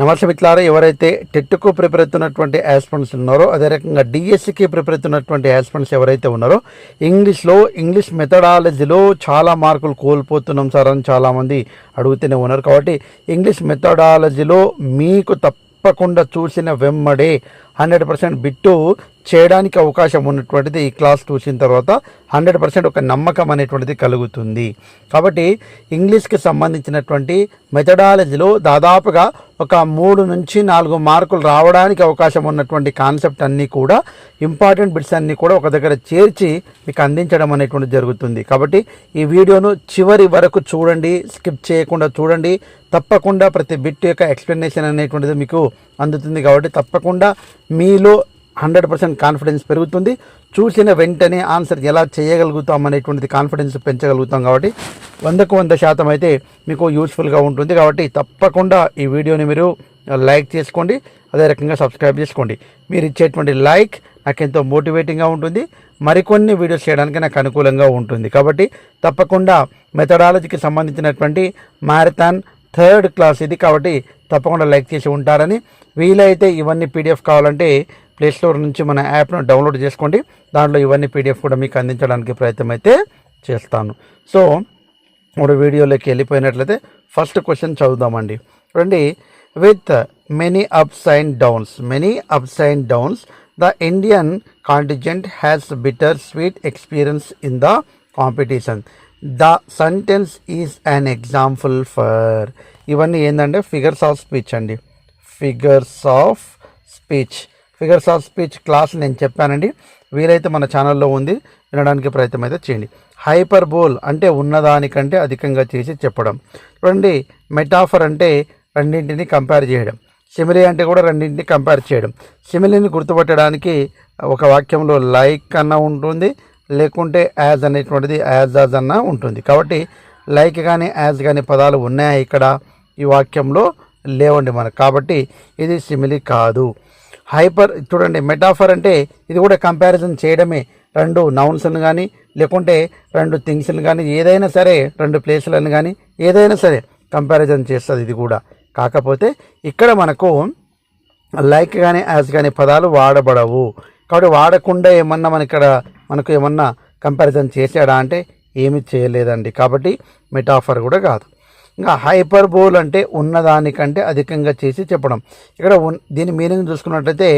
నమస్తే మిత్రులారా, ఎవరైతే టెట్కు ప్రిపేర్ అవుతున్నటువంటి యాస్పిరెంట్స్ ఉన్నారో, అదే రకంగా డిఎస్సికి ప్రిపేర్ అవుతున్నటువంటి యాస్పిరెంట్స్ ఎవరైతే ఉన్నారో, ఇంగ్లీష్ మెథడాలజీలో చాలా మార్కులు కోల్పోతున్నాం సార్ అని చాలామంది అడుగుతూనే ఉన్నారు. కాబట్టి ఇంగ్లీష్ మెథడాలజీలో మీకు తప్పకుండా చూసిన వెమ్మడే 100% బిట్టు చేయడానికి అవకాశం ఉన్నటువంటిది ఈ క్లాస్ చూసిన తర్వాత 100% ఒక నమ్మకం అనేటువంటిది కలుగుతుంది. కాబట్టి ఇంగ్లీష్కి సంబంధించినటువంటి మెథడాలజీలో దాదాపుగా ఒక 3 నుంచి 4 మార్కులు రావడానికి అవకాశం ఉన్నటువంటి కాన్సెప్ట్ అన్నీ కూడా, ఇంపార్టెంట్ బిట్స్ అన్నీ కూడా ఒక దగ్గర చేర్చి మీకు అందించడం అనేటువంటిది జరుగుతుంది. కాబట్టి ఈ వీడియోను చివరి వరకు చూడండి, స్కిప్ చేయకుండా చూడండి. తప్పకుండా ప్రతి బిట్ యొక్క ఎక్స్ప్లెనేషన్ అనేటువంటిది మీకు అందుతుంది. కాబట్టి తప్పకుండా మీలో 100% కాన్ఫిడెన్స్ పెరుగుతుంది. చూసిన వెంటనే ఆన్సర్ ఎలా చేయగలుగుతాం అనేటువంటిది కాన్ఫిడెన్స్ పెంచగలుగుతాం. కాబట్టి 100కు 100% అయితే మీకు యూస్ఫుల్గా ఉంటుంది. కాబట్టి తప్పకుండా ఈ వీడియోని మీరు లైక్ చేసుకోండి, అదే రకంగా సబ్స్క్రైబ్ చేసుకోండి. మీరు ఇచ్చేటువంటి లైక్ నాకు ఎంతో మోటివేటింగ్గా ఉంటుంది, మరికొన్ని వీడియోస్ చేయడానికి నాకు అనుకూలంగా ఉంటుంది. కాబట్టి తప్పకుండా మెథడాలజీకి సంబంధించినటువంటి మ్యారథాన్ 3rd క్లాస్ ఇది. కాబట్టి తప్పకుండా లైక్ చేసి ఉంటారని. వీలైతే ఇవన్నీ పీడిఎఫ్ కావాలంటే ప్లేస్టోర్ నుంచి మన యాప్ను డౌన్లోడ్ చేసుకోండి. దాంట్లో ఇవన్నీ పీడిఎఫ్ కూడా మీకు అందించడానికి ప్రయత్నం అయితే చేస్తాను. సో ఇప్పుడు వీడియోలోకి వెళ్ళిపోయినట్లయితే ఫస్ట్ క్వశ్చన్ చదువుదామండి. చూడండి, with many ups and downs the Indian contingent has bitter sweet experience in the competition. The sentence is an example for. ఇవన్నీ ఏంటంటే ఫిగర్స్ ఆఫ్ స్పీచ్ అండి. ఫిగర్స్ ఆఫ్ స్పీచ్ క్లాస్ నేను చెప్పానండి. వీలైతే మన ఛానల్లో ఉంది, వినడానికి ప్రయత్నం అయితే చేయండి. హైపర్బోల్ అంటే ఉన్నదానికంటే అధికంగా చేసి చెప్పడం. చూడండి, మెటాఫర్ అంటే రెండింటిని కంపేర్ చేయడం. సిమిలీ అంటే కూడా రెండింటిని కంపేర్ చేయడం. సిమిలీని గుర్తుపట్టడానికి ఒక వాక్యంలో లైక్ అన్న ఉంటుంది, లేకుంటే యాజ్ అనేటువంటిది యాజ్ అన్న ఉంటుంది. కాబట్టి లైక్ కానీ యాజ్ కానీ పదాలు ఉన్నాయా ఇక్కడ ఈ వాక్యంలో? లేవండి మనకు. కాబట్టి ఇది సిమిలీ కాదు. చూడండి, మెటాఫర్ అంటే ఇది కూడా కంపారిజన్ చేయడమే. 2 నౌన్స్ని కానీ, లేకుంటే 2 థింగ్స్ని కానీ, ఏదైనా సరే 2 ప్లేస్లను కానీ ఏదైనా సరే కంపారిజన్ చేస్తుంది ఇది కూడా. కాకపోతే ఇక్కడ మనకు లైక్ కానీ యాజ్ కానీ పదాలు వాడబడవు. కాబట్టి వాడకుండా ఏమన్నా మనకు ఏమన్నా కంపారిజన్ చేసాడా అంటే ఏమి చేయలేదండి. కాబట్టి మెటాఫర్ కూడా కాదు. ఇంకా హైపర్బోల్ అంటే ఉన్నదానికంటే అధికంగా చేసి చెప్పడం. ఇక్కడ దీని మీనింగ్ చూసుకున్నట్లయితే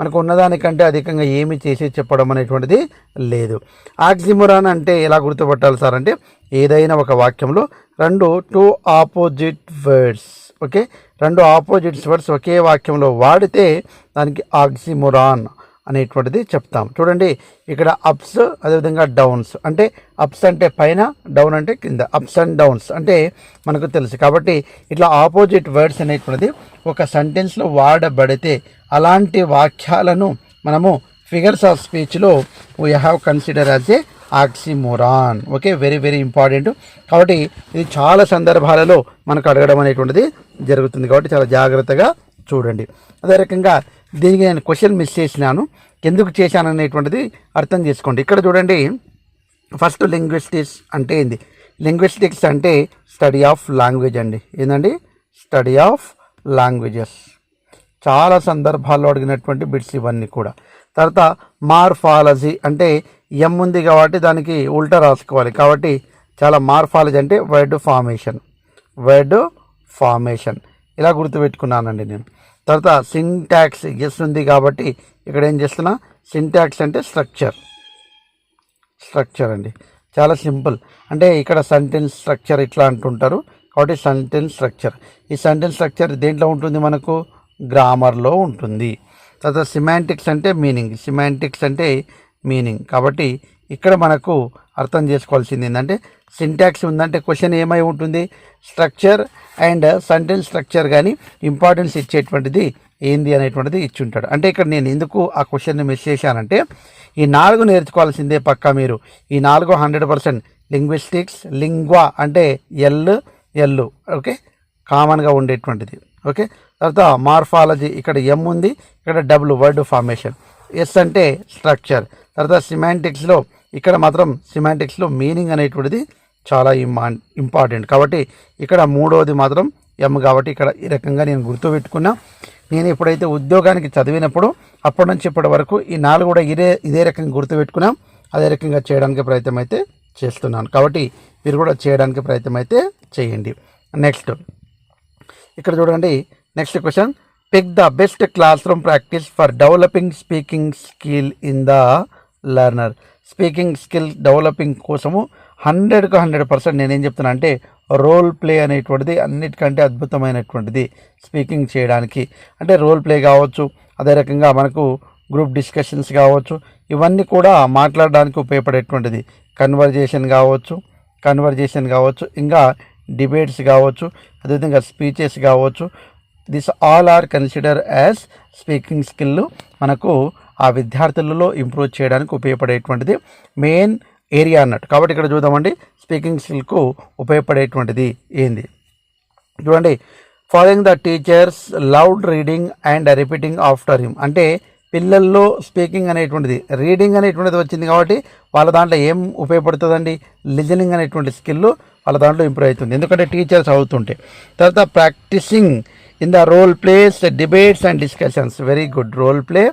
మనకు ఉన్నదానికంటే అధికంగా ఏమి చేసి చెప్పడం అనేటువంటిది లేదు. ఆక్సిమోరాన్ అంటే ఎలా గుర్తుపట్టాలి సార్ అంటే, ఏదైనా ఒక వాక్యంలో 2 opposite words, okay, 2 opposites words ఒకే వాక్యంలో వాడితే దానికి ఆక్సిమోరాన్ అనేటువంటిది చెప్తాం. చూడండి, ఇక్కడ అప్స్ అదేవిధంగా డౌన్స్. అంటే అప్స్ అంటే పైన, డౌన్ అంటే కింద. అప్స్ అండ్ డౌన్స్ అంటే మనకు తెలుసు. కాబట్టి ఇట్లా ఆపోజిట్ వర్డ్స్ అనేటువంటిది ఒక సెంటెన్స్లో వాడబడితే అలాంటి వాక్యాలను మనము ఫిగర్స్ ఆఫ్ స్పీచ్లో we have consider as a oxymoron. Okay, very very important. కాబట్టి ఇది చాలా సందర్భాలలో మనకు అడగడం అనేటువంటిది జరుగుతుంది. కాబట్టి చాలా జాగ్రత్తగా చూడండి. అదే రకంగా దీనికి నేను క్వశ్చన్ మిస్ చేసినాను, ఎందుకు చేశాను అనేటువంటిది అర్థం చేసుకోండి. ఇక్కడ చూడండి, ఫస్ట్ లింగ్విస్టిక్స్ అంటే ఏంది? లింగ్విస్టిక్స్ అంటే స్టడీ ఆఫ్ లాంగ్వేజ్ అండి. ఏంటండి? Study of languages. చాలా సందర్భాల్లో అడిగినటువంటి బిట్స్ ఇవన్నీ కూడా. తర్వాత మార్ఫాలజీ అంటే ఎం ఉంది కాబట్టి దానికి ఉల్టా రాసుకోవాలి. కాబట్టి చాలా మార్ఫాలజీ అంటే వర్డ్ ఫార్మేషన్ ఇలా గుర్తుపెట్టుకున్నానండి నేను. తర్వాత సింటాక్స్ ఎస్ ఉంది కాబట్టి ఇక్కడ ఏం చేస్తున్నా, సింటాక్స్ అంటే స్ట్రక్చర్ అండి. చాలా సింపుల్. అంటే ఇక్కడ సెంటెన్స్ స్ట్రక్చర్ ఇట్లా అంటుంటారు కాబట్టి సెంటెన్స్ స్ట్రక్చర్. ఈ సెంటెన్స్ స్ట్రక్చర్ దేంట్లో ఉంటుంది? మనకు గ్రామర్లో ఉంటుంది. తర్వాత సిమాంటిక్స్ అంటే మీనింగ్. కాబట్టి ఇక్కడ మనకు అర్థం చేసుకోవాల్సింది ఏంటంటే, సింటాక్స్ ఉందంటే క్వశ్చన్ ఏమై ఉంటుంది? స్ట్రక్చర్ అండ్ సెంటెన్స్ స్ట్రక్చర్ కానీ ఇంపార్టెన్స్ ఇచ్చేటువంటిది ఏంది అనేటువంటిది ఇచ్చి ఉంటాడు. అంటే ఇక్కడ నేను ఎందుకు ఆ క్వశ్చన్ని మిస్ చేశానంటే, ఈ 4 నేర్చుకోవాల్సిందే పక్కా మీరు. ఈ 4 100% లింగ్విస్టిక్స్, లింగ్వా అంటే ఎల్ ఓకే, కామన్గా ఉండేటువంటిది. ఓకే, తర్వాత మార్ఫాలజీ ఇక్కడ ఎం ఉంది, ఇక్కడ డబ్ల్యూ వర్డ్ ఫార్మేషన్, ఎస్ అంటే స్ట్రక్చర్. తర్వాత సిమాంటిక్స్లో ఇక్కడ మాత్రం మీనింగ్ అనేటువంటిది చాలా ఇంపార్టెంట్. కాబట్టి ఇక్కడ 3వది మాత్రం కాబట్టి ఇక్కడ ఈ రకంగా నేను గుర్తుపెట్టుకున్నా. నేను ఎప్పుడైతే ఉద్యోగానికి చదివినప్పుడు అప్పటి నుంచి ఇప్పటి వరకు ఈ 4 కూడా ఇదే రకంగా గుర్తుపెట్టుకున్నాం. అదే రకంగా చేయడానికి ప్రయత్నం అయితే చేస్తున్నాను. కాబట్టి మీరు కూడా చేయడానికి ప్రయత్నం అయితే చేయండి. నెక్స్ట్ ఇక్కడ చూడండి, next question, pick the best classroom practice for developing speaking skill in the learner. Speaking skill developing కోసము 100కు 100% నేనేం చెప్తున్నా అంటే రోల్ ప్లే అనేటువంటిది అన్నిటికంటే అద్భుతమైనటువంటిది స్పీకింగ్ చేయడానికి. అంటే రోల్ ప్లే కావచ్చు, అదే రకంగా మనకు గ్రూప్ డిస్కషన్స్ కావచ్చు, ఇవన్నీ కూడా మాట్లాడడానికి ఉపయోగపడేటువంటిది. కన్వర్జేషన్ కావచ్చు, ఇంకా డిబేట్స్ కావచ్చు, అదేవిధంగా స్పీచెస్ కావచ్చు. This all are consider as speaking skill. మనకు ఆ విద్యార్థులలో ఇంప్రూవ్ చేయడానికి ఉపయోగపడేటువంటిది మెయిన్ ఏరియా అన్నట్టు. కాబట్టి ఇక్కడ చూద్దామండి, స్పీకింగ్ స్కిల్కు ఉపయోగపడేటువంటిది ఏంది చూడండి. Following the teachers loud reading and repeating after him. అంటే పిల్లల్లో స్పీకింగ్ అనేటువంటిది, రీడింగ్ అనేటువంటిది వచ్చింది కాబట్టి వాళ్ళ దాంట్లో ఏం ఉపయోగపడుతుందండి, లిజనింగ్ అనేటువంటి స్కిల్ వాళ్ళ దాంట్లో ఇంప్రూవ్ అవుతుంది, ఎందుకంటే టీచర్స్ అవుతుంటే. తర్వాత practising in the role plays debates and discussions. Very good. Role play,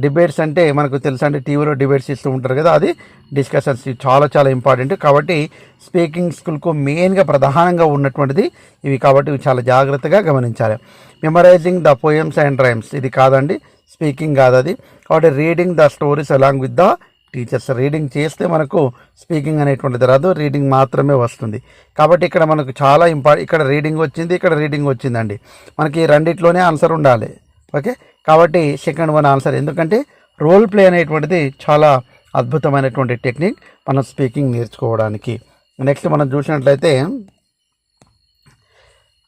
debates అంటే మనకు తెలుసు అంటే టీవీలో డిబేట్స్ ఇస్తూ ఉంటారు కదా, అది డిస్కషన్స్ చాలా చాలా ఇంపార్టెంట్. కాబట్టి స్పీకింగ్ స్కిల్కు మెయిన్గా ప్రధానంగా ఉన్నటువంటిది ఇవి, కాబట్టి ఇవి చాలా జాగ్రత్తగా గమనించాలి. Memorising the poems and rhymes, ఇది కాదండి, స్పీకింగ్ కాదు అది. కాబట్టి reading the stories along with the teachers. Reading చేస్తే మనకు స్పీకింగ్ అనేటువంటిది రాదు, రీడింగ్ మాత్రమే వస్తుంది. కాబట్టి ఇక్కడ మనకు చాలా ఇక్కడ రీడింగ్ వచ్చింది, ఇక్కడ రీడింగ్ వచ్చిందండి. మనకి రెండిట్లోనే ఆన్సర్ ఉండాలి. ఓకే, కాబట్టి సెకండ్ వన్ ఆన్సర్. ఎందుకంటే రోల్ ప్లే అనేటువంటిది చాలా అద్భుతమైనటువంటి టెక్నిక్ మనం స్పీకింగ్ నేర్చుకోవడానికి. నెక్స్ట్ మనం చూసినట్లయితే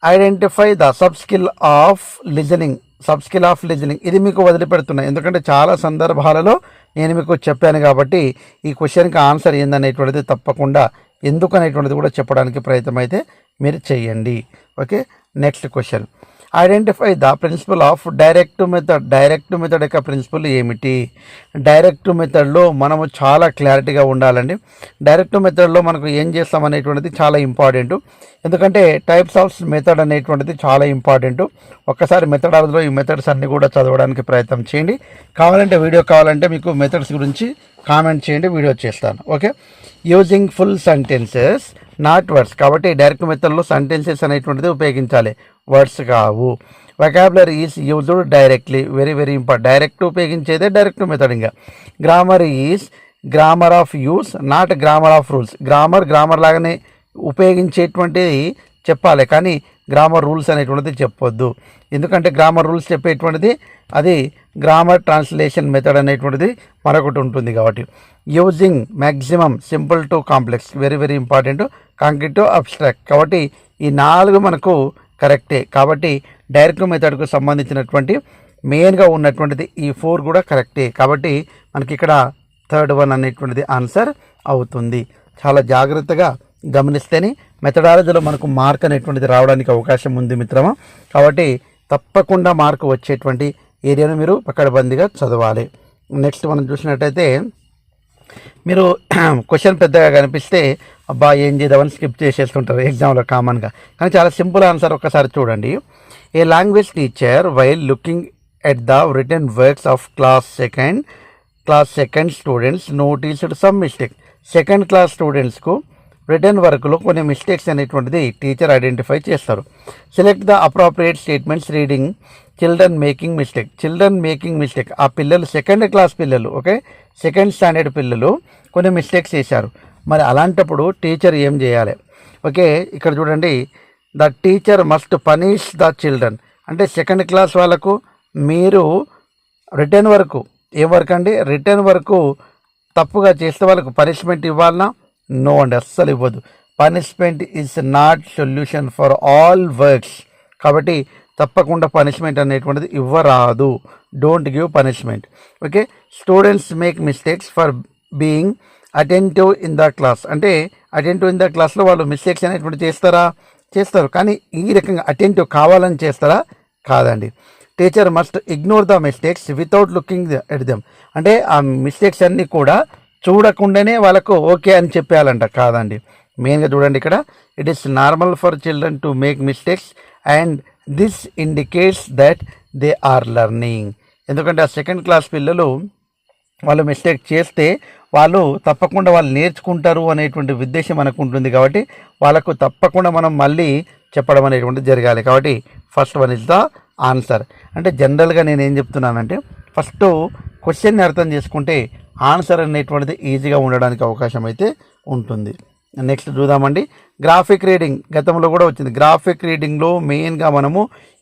identify the sub skill of listening. ఇది మీకు వదిలిపెడుతున్నాయి, ఎందుకంటే చాలా సందర్భాలలో నేను మీకు చెప్పాను కాబట్టి ఈ క్వశ్చన్కి ఆన్సర్ ఏందనేటువంటిది తప్పకుండా ఎందుకు అనేటువంటిది కూడా చెప్పడానికి ప్రయత్నం అయితే మీరు చేయండి. Okay, next question, identify the principle of direct method. Direct method యొక్క ప్రిన్సిపల్ ఏమిటి? డైరెక్ట్ మెథడ్లో మనము చాలా క్లారిటీగా ఉండాలండి. డైరెక్ట్ మెథడ్లో మనకు ఏం చేస్తాం అనేటువంటిది చాలా ఇంపార్టెంట్, ఎందుకంటే టైప్స్ ఆఫ్ మెథడ్ అనేటువంటిది చాలా ఇంపార్టెంట్. ఒక్కసారి మెథడాలజీలో ఈ మెథడ్స్ అన్నీ కూడా చదవడానికి ప్రయత్నం చేయండి. కావాలంటే వీడియో కావాలంటే మీకు మెథడ్స్ గురించి కామెంట్ చేయండి, వీడియో చేస్తాను. Okay, using full sentences not words. కాబట్టి డైరెక్ట్ మెథడ్లో సెంటెన్సెస్ అనేటువంటిది ఉపయోగించాలి, వర్డ్స్ కావు. Vocabulary is used directly, very very important. Direct ఉపయోగించేదే డైరెక్ట్ మెథడ్. ఇంకా grammar is grammar of use, not grammar of rules. Grammar లాగానే ఉపయోగించేటువంటిది చెప్పాలి, కానీ గ్రామర్ రూల్స్ అనేటువంటిది చెప్పొద్దు. ఎందుకంటే గ్రామర్ రూల్స్ చెప్పేటువంటిది అది గ్రామర్ ట్రాన్స్లేషన్ మెథడ్ అనేటువంటిది మరొకటి ఉంటుంది. కాబట్టి using maximum simple to complex, very very important. Concrete to abstract. కాబట్టి ఈ 4 మనకు కరెక్టే. కాబట్టి డైరెక్ట్ మెథడ్కు సంబంధించినటువంటి మెయిన్గా ఉన్నటువంటిది ఈ 4 కూడా కరెక్టే. కాబట్టి మనకి ఇక్కడ థర్డ్ వన్ అనేటువంటిది ఆన్సర్ అవుతుంది. చాలా జాగ్రత్తగా గమనిస్తేనే మెథడాలజీలో మనకు మార్క్ అనేటువంటిది రావడానికి అవకాశం ఉంది మిత్రమా. కాబట్టి తప్పకుండా మార్కు వచ్చేటువంటి ఏరియాను మీరు పకడ్బందీగా చదవాలి. నెక్స్ట్ మనం చూసినట్టయితే మీరు క్వశ్చన్ పెద్దగా కనిపిస్తే అబ్బా ఏం చేద్దామని స్కిప్ చేసేస్తుంటారు ఎగ్జామ్లో కామన్గా, కానీ చాలా సింపుల్ ఆన్సర్ ఒక్కసారి చూడండి. A language teacher while looking at the written works of class second students noticed some mistake. Second class స్టూడెంట్స్కు రిటర్న్ వర్క్లో కొన్ని మిస్టేక్స్ అనేటువంటిది టీచర్ ఐడెంటిఫై చేస్తారు. Select the appropriate statements reading children making mistake. ఆ పిల్లలు second class పిల్లలు, okay, second standard పిల్లలు కొన్ని మిస్టేక్స్ చేశారు. మరి అలాంటప్పుడు టీచర్ ఏం చేయాలి? ఓకే, ఇక్కడ చూడండి, the teacher must punish the children. అంటే సెకండ్ క్లాస్ వాళ్ళకు మీరు రిటర్న్ వర్క్, ఏం వర్క్ అండి, రిటర్న్ వర్క్ తప్పుగా చేస్తే వాళ్ళకు పనిష్మెంట్ ఇవ్వాలన్నా? నో అండి, అస్సలు ఇవ్వదు. Punishment is not solution for all works. కాబట్టి తప్పకుండా పనిష్మెంట్ అనేటువంటిది ఇవ్వరాదు. Don't give punishment. Okay, students make mistakes for being attentive in the క్లాస్. అంటే అటెంటివ్ ఇన్ ద క్లాస్లో వాళ్ళు మిస్టేక్స్ అనేటువంటి చేస్తారు, కానీ ఈ రకంగా అటెంటివ్ కావాలని చేస్తారా? కాదండి. Teacher must ignore the mistakes without looking at them. అంటే ఆ మిస్టేక్స్ అన్నీ కూడా చూడకుండానే వాళ్ళకు ఓకే అని చెప్పేయాలంట. కాదండి, మెయిన్గా చూడండి ఇక్కడ, it is normal for children to make mistakes and this indicates that they are learning. ఎందుకంటే ఆ సెకండ్ క్లాస్ పిల్లలు వాళ్ళు మిస్టేక్ చేస్తే వాళ్ళు తప్పకుండా వాళ్ళు నేర్చుకుంటారు అనేటువంటి ఉద్దేశం మనకు ఉంటుంది. కాబట్టి వాళ్ళకు తప్పకుండా మనం మళ్ళీ చెప్పడం అనేటువంటిది జరగాలి. కాబట్టి first one is the answer. అంటే జనరల్గా నేను ఏం చెప్తున్నానంటే ఫస్ట్ క్వశ్చన్ని అర్థం చేసుకుంటే ఆన్సర్ అనేటువంటిది ఈజీగా ఉండడానికి అవకాశం అయితే ఉంటుంది. నెక్స్ట్ చూద్దామండి, గ్రాఫిక్ రీడింగ్. గతంలో కూడా వచ్చింది. గ్రాఫిక్ రీడింగ్లో మెయిన్గా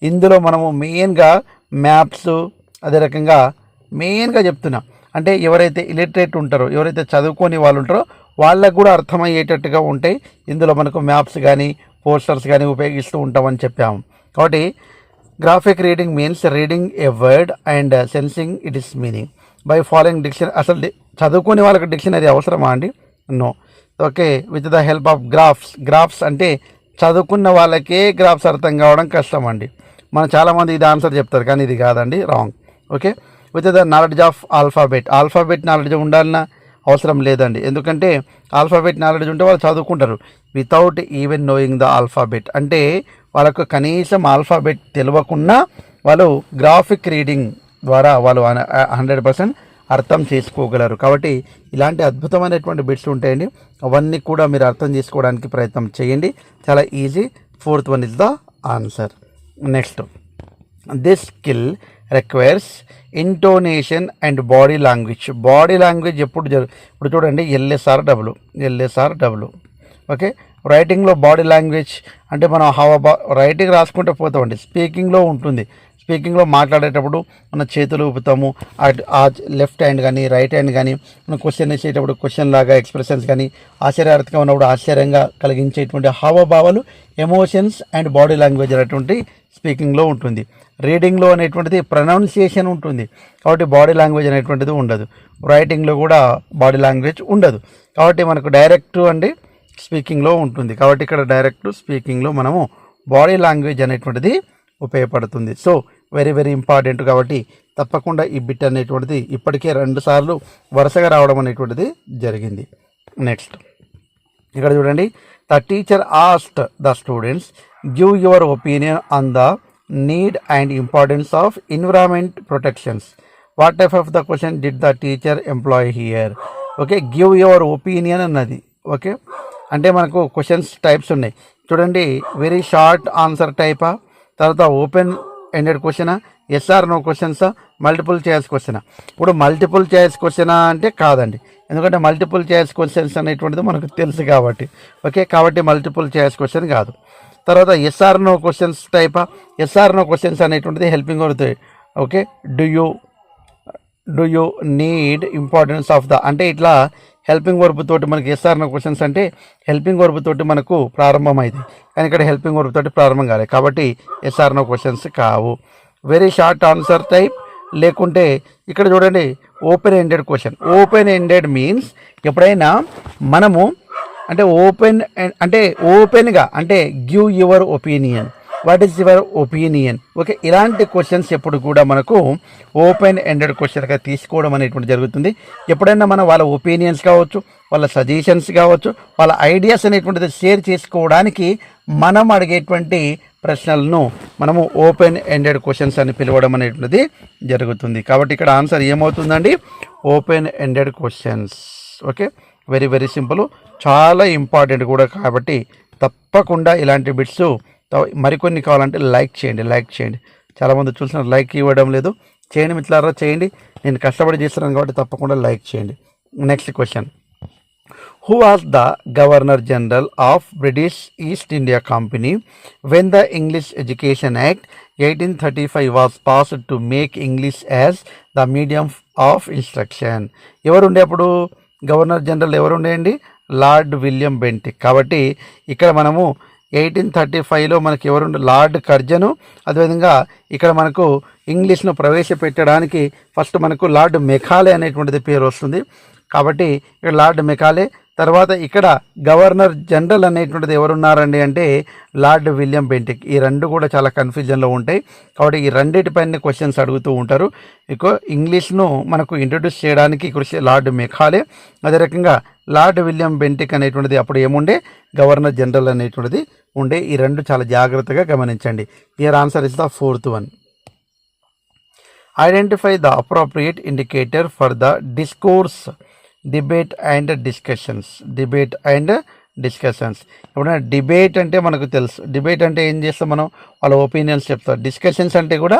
ఇందులో మనము మెయిన్గా మ్యాప్స్, అదే రకంగా మెయిన్గా చెప్తున్నాం అంటే ఎవరైతే ఇలిటరేట్ ఉంటారో, ఎవరైతే చదువుకొని వాళ్ళు ఉంటారో వాళ్ళకు కూడా అర్థమయ్యేటట్టుగా ఉంటాయి. ఇందులో మనకు మ్యాప్స్ కానీ పోస్టర్స్ కానీ ఉపయోగిస్తూ ఉంటామని చెప్పాము. కాబట్టి graphic reading means reading a word and sensing it is meaning by following dictionary. అసలు చదువుకునే వాళ్ళకి డిక్షనరీ అవసరమా అండి? No. Okay, with the help of graphs. Graphs అంటే చదువుకున్న వాళ్ళకే గ్రాఫ్స్ అర్థం కావడం కష్టం అండి. మనం చాలామంది ఇది ఆన్సర్ చెప్తారు కానీ ఇది కాదండి, wrong. Okay, with the knowledge of alphabet. Alphabet knowledge ఉండాలన్నా అవసరం లేదండి. ఎందుకంటే ఆల్ఫాబెట్ నాలెడ్జ్ ఉంటే వాళ్ళు చదువుకుంటారు. Without even knowing the alphabet అంటే వాళ్ళకు కనీసం ఆల్ఫాబెట్ తెలియకున్నా వాళ్ళు గ్రాఫిక్ రీడింగ్ ద్వారా వాళ్ళు 100% అర్థం చేసుకోగలరు. కాబట్టి ఇలాంటి అద్భుతమైనటువంటి బిట్స్ ఉంటాయండి. అవన్నీ కూడా మీరు అర్థం చేసుకోవడానికి ప్రయత్నం చేయండి. చాలా easy. Fourth one is the answer. Next, this skill requires intonation and body language. Body language ఇప్పుడు చూడండి, ఎల్ఎస్ఆర్ డబ్ల్యూ. ఓకే, రైటింగ్లో బాడీ లాంగ్వేజ్ అంటే మనం రైటింగ్ రాసుకుంటూ పోతామండి. స్పీకింగ్లో ఉంటుంది. స్పీకింగ్లో మాట్లాడేటప్పుడు మన చేతులు ఊపుతాము. ఆ లెఫ్ట్ హ్యాండ్ కానీ రైట్ హ్యాండ్ కానీ మనం క్వశ్చన్ వేసేటప్పుడు క్వశ్చన్ లాగా ఎక్స్ప్రెషన్స్ కానీ, ఆశ్చర్యార్థంగా ఉన్నప్పుడు ఆశ్చర్యంగా కలిగించేటువంటి హావభావాలు, ఎమోషన్స్ అండ్ బాడీ లాంగ్వేజ్ అనేటువంటి స్పీకింగ్లో ఉంటుంది. రీడింగ్లో అనేటువంటిది ప్రొనౌన్సియేషన్ ఉంటుంది. కాబట్టి బాడీ లాంగ్వేజ్ అనేటువంటిది ఉండదు. రైటింగ్లో కూడా బాడీ లాంగ్వేజ్ ఉండదు. కాబట్టి మనకు డైరెక్ట్ అండి స్పీకింగ్లో ఉంటుంది. కాబట్టి ఇక్కడ డైరెక్ట్ స్పీకింగ్లో మనము బాడీ లాంగ్వేజ్ అనేటువంటిది ఉపయోగపడుతుంది. So very very important. కాబట్టి తప్పకుండా ఈ బిట్ అనేటువంటిది ఇప్పటికే 2 సార్లు వరుసగా రావడం అనేటువంటిది జరిగింది. నెక్స్ట్ ఇక్కడ చూడండి, the teacher asked the students give your opinion on the need and importance of environment protections. What type of the question did the teacher employ here? Okay, give your opinion అన్నది. Okay, అంటే మనకు questions types ఉన్నాయి చూడండి. Very short answer టైపా, తర్వాత open ended క్వశ్చనా, yes or no క్వశ్చన్సా, multiple choice క్వశ్చనా? ఇప్పుడు మల్టిపుల్ చాయిస్ క్వశ్చనా అంటే కాదండి. ఎందుకంటే మల్టిపుల్ చాయిస్ క్వశ్చన్స్ అనేటువంటిది మనకు తెలుసు కాబట్టి. ఓకే, కాబట్టి మల్టిపుల్ చాయిస్ క్వశ్చన్ కాదు. తర్వాత ఎస్ఆర్ నో క్వశ్చన్స్ టైపా, ఎస్ఆర్ నో క్వశ్చన్స్ అనేటువంటిది హెల్పింగ్ అవుతాయి. Okay, do you need importance of the అంటే ఇట్లా హెల్పింగ్ వర్బ్ తోటి మనకి ఎస్ఆర్ నో క్వశ్చన్స్ అంటే హెల్పింగ్ వర్బ్ తోటి మనకు ప్రారంభం అయింది. కానీ ఇక్కడ హెల్పింగ్ వర్బ్ తోటి ప్రారంభం కాలేదు. కాబట్టి ఎస్ఆర్ నో క్వశ్చన్స్ కావు. వెరీ షార్ట్ ఆన్సర్ టైప్, లేకుంటే ఇక్కడ చూడండి open ended question. Open ended means ఎప్పుడైనా మనము అంటే ఓపెన్గా అంటే give your opinion, what is your opinion. Okay, ఇలాంటి క్వశ్చన్స్ ఎప్పుడు కూడా మనకు ఓపెన్ ఎండెడ్ క్వశ్చన్గా తీసుకోవడం అనేటువంటి జరుగుతుంది. ఎప్పుడైనా మనం వాళ్ళ ఒపీనియన్స్ కావచ్చు, వాళ్ళ సజెషన్స్ కావచ్చు, వాళ్ళ ఐడియాస్ అనేటువంటిది షేర్ చేసుకోవడానికి మనం అడిగేటువంటి ప్రశ్నలను మనము ఓపెన్ ఎండెడ్ క్వశ్చన్స్ అని పిలవడం అనేటువంటిది జరుగుతుంది. కాబట్టి ఇక్కడ ఆన్సర్ ఏమవుతుందండి? Open ended questions. Okay, very very simple, చాలా ఇంపార్టెంట్ కూడా. కాబట్టి తప్పకుండా ఇలాంటి బిట్స్ మరికొన్ని కావాలంటే లైక్ చేయండి. చాలామంది చూసిన లైక్ ఇవ్వడం లేదు. చేయండి మిత్రులారా, చేయండి. నేను కష్టపడి చేస్తున్నాను కాబట్టి తప్పకుండా లైక్ చేయండి. Next question, who was the governor general of British East India company when the English education act 1835 was passed to make English as the medium of instruction? ఎవరుండే అప్పుడు గవర్నర్ జనరల్? ఎవరుండేయండి? Lord William Bentinck. కాబట్టి ఇక్కడ మనము 1835లో మనకి ఎవరుండే? Lord కర్జను. అదేవిధంగా ఇక్కడ మనకు ఇంగ్లీష్ను ప్రవేశపెట్టడానికి ఫస్ట్ మనకు లార్డ్ మెకాలే అనేటువంటిది పేరు వస్తుంది. కాబట్టి ఇక్కడ లార్డ్ మెకాలే తర్వాత ఇక్కడ గవర్నర్ జనరల్ అనేటువంటిది ఎవరున్నారండి అంటే లార్డ్ విలియం బెంటిక్. ఈ రెండు కూడా చాలా కన్ఫ్యూజన్లో ఉంటాయి కాబట్టి ఈ రెండింటిపైన క్వశ్చన్స్ అడుగుతూ ఉంటారు. ఇక ఇంగ్లీష్ను మనకు ఇంట్రడ్యూస్ చేయడానికి లార్డ్ మెకాలే, అదే రకంగా లార్డ్ విలియం బెంటిక్ అనేటువంటిది అప్పుడు ఏముండే గవర్నర్ జనరల్ అనేటువంటిది ఉండే. ఈ రెండు చాలా జాగ్రత్తగా గమనించండి. Here answer is the fourth one. Identify the appropriate indicator for the discourse debate and discussions. Debate and discussions. ఎప్పుడైనా డిబేట్ అంటే మనకు తెలుసు, డిబేట్ అంటే ఏం చేస్తాం మనం, వాళ్ళ ఒపీనియన్స్ చెప్తారు. డిస్కషన్స్ అంటే కూడా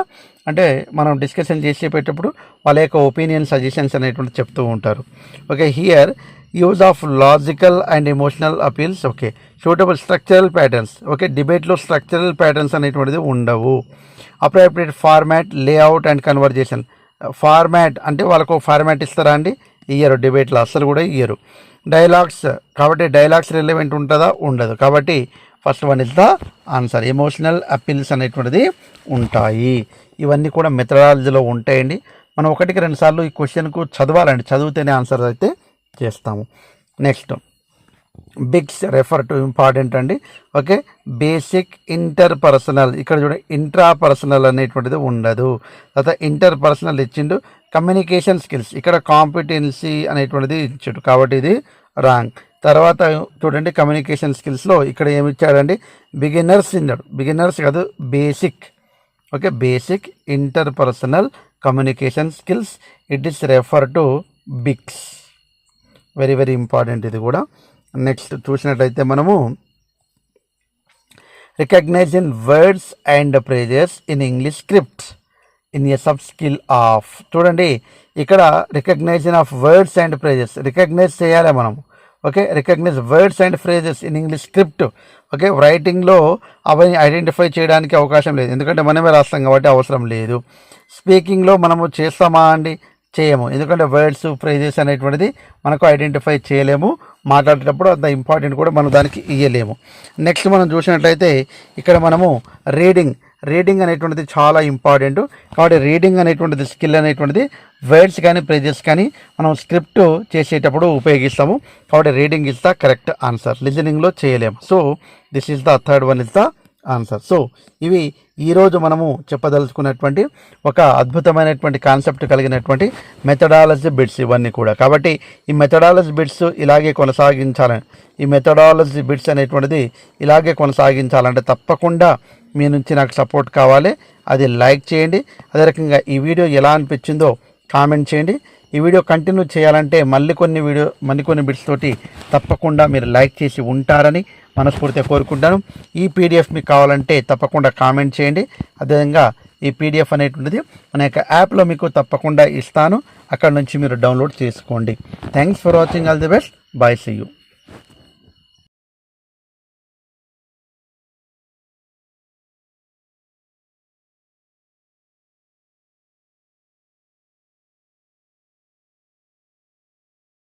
అంటే మనం డిస్కషన్ చేసేటప్పుడు వాళ్ళ యొక్క ఒపీనియన్ సజెషన్స్ అనేటువంటి చెప్తూ ఉంటారు. Okay, here use of logical and emotional appeals. Okay, suitable structural patterns. Okay, డిబేట్లో స్ట్రక్చరల్ ప్యాటర్న్స్ అనేటువంటిది ఉండవు. Appropriate format, layout and conversation. Format అంటే వాళ్ళకు ఫార్మాట్ ఇస్తారా అండి, ఇయ్యరు. డిబేట్లో అస్సలు కూడా ఇయ్యరు. డైలాగ్స్, కాబట్టి డైలాగ్స్ రిలవెంట్ ఉంటుందా, ఉండదు. కాబట్టి first one is the answer. Emotional appeals అనేటువంటిది ఉంటాయి. ఇవన్నీ కూడా మెథడాలజీలో ఉంటాయండి. మనం 1-2 సార్లు ఈ క్వశ్చన్కు చదవాలండి, చదివితేనే ఆన్సర్ అయితే చేస్తాము. Next BICS refer to important అండి. Okay, basic interpersonal. ఇక్కడ చూడండి ఇంట్రాపర్సనల్ అనేటువంటిది ఉండదు. తర్వాత ఇంటర్పర్సనల్ ఇచ్చిండు. కమ్యూనికేషన్ స్కిల్స్, ఇక్కడ కాంపిటెన్సీ అనేటువంటిది ఇచ్చాడు కాబట్టి ఇది రాంగ్. తర్వాత చూడండి కమ్యూనికేషన్ స్కిల్స్లో ఇక్కడ ఏమి ఇచ్చాడండి, బిగినర్స్ ఇన్నాడు. బిగినర్స్ కాదు, basic. Okay, basic interpersonal communication skills. It is refer to BICS. Very very important ఇది కూడా. నెక్స్ట్ చూసినట్లయితే మనము recognising words and phrases in English script in a sub skill of. చూడండి ఇక్కడ recognition of words and phrases recognise చేయాలి మనం. Okay, recognise words and phrases in English script. Okay, రైటింగ్లో అవన్నీ ఐడెంటిఫై చేయడానికి అవకాశం లేదు, ఎందుకంటే మనమే రాస్తాం కాబట్టి అవసరం లేదు. స్పీకింగ్లో మనము చేస్తామా అండి, చేయము, ఎందుకంటే వర్డ్స్ ఫ్రేజెస్ అనేటువంటిది మనకు ఐడెంటిఫై చేయలేము. మాట్లాడేటప్పుడు అంత ఇంపార్టెంట్ కూడా మనం దానికి ఇవ్వలేము. నెక్స్ట్ మనం చూసినట్లయితే ఇక్కడ మనము రీడింగ్ అనేటువంటిది చాలా ఇంపార్టెంట్. కాబట్టి రీడింగ్ అనేటువంటిది స్కిల్ అనేటువంటిది వర్డ్స్ కానీ ఫ్రేజెస్ కానీ మనం స్క్రిప్ట్ చేసేటప్పుడు ఉపయోగిస్తాము. కాబట్టి reading is the correct answer. లిజనింగ్లో చేయలేము. So this is the third one is the answer. So ఇవి ఈరోజు మనము చెప్పదలుచుకున్నటువంటి ఒక అద్భుతమైనటువంటి కాన్సెప్ట్ కలిగినటువంటి మెథడాలజీ బిట్స్ ఇవన్నీ కూడా. కాబట్టి ఈ మెథడాలజీ బిట్స్ ఇలాగే కొనసాగించాలని, ఈ మెథడాలజీ బిట్స్ అనేటువంటిది ఇలాగే కొనసాగించాలంటే తప్పకుండా మీ నుంచి నాకు సపోర్ట్ కావాలి. అది లైక్ చేయండి. అదే రకంగా ఈ వీడియో ఎలా అనిపించిందో కామెంట్ చేయండి. ఈ వీడియో కంటిన్యూ చేయాలంటే మరికొన్ని బిట్స్ తోటి తప్పకుండా మీరు లైక్ చేసి ఉంటారని మనస్ఫూర్తిగా కోరుకుంటాను. ఈ పీడిఎఫ్ మీకు కావాలంటే తప్పకుండా కామెంట్ చేయండి. అదేవిధంగా ఈ పీడిఎఫ్ అనేటువంటిది మన యొక్క యాప్లో మీకు తప్పకుండా ఇస్తాను, అక్కడ నుంచి మీరు డౌన్లోడ్ చేసుకోండి. Thanks for watching. All the best. Bye, see you.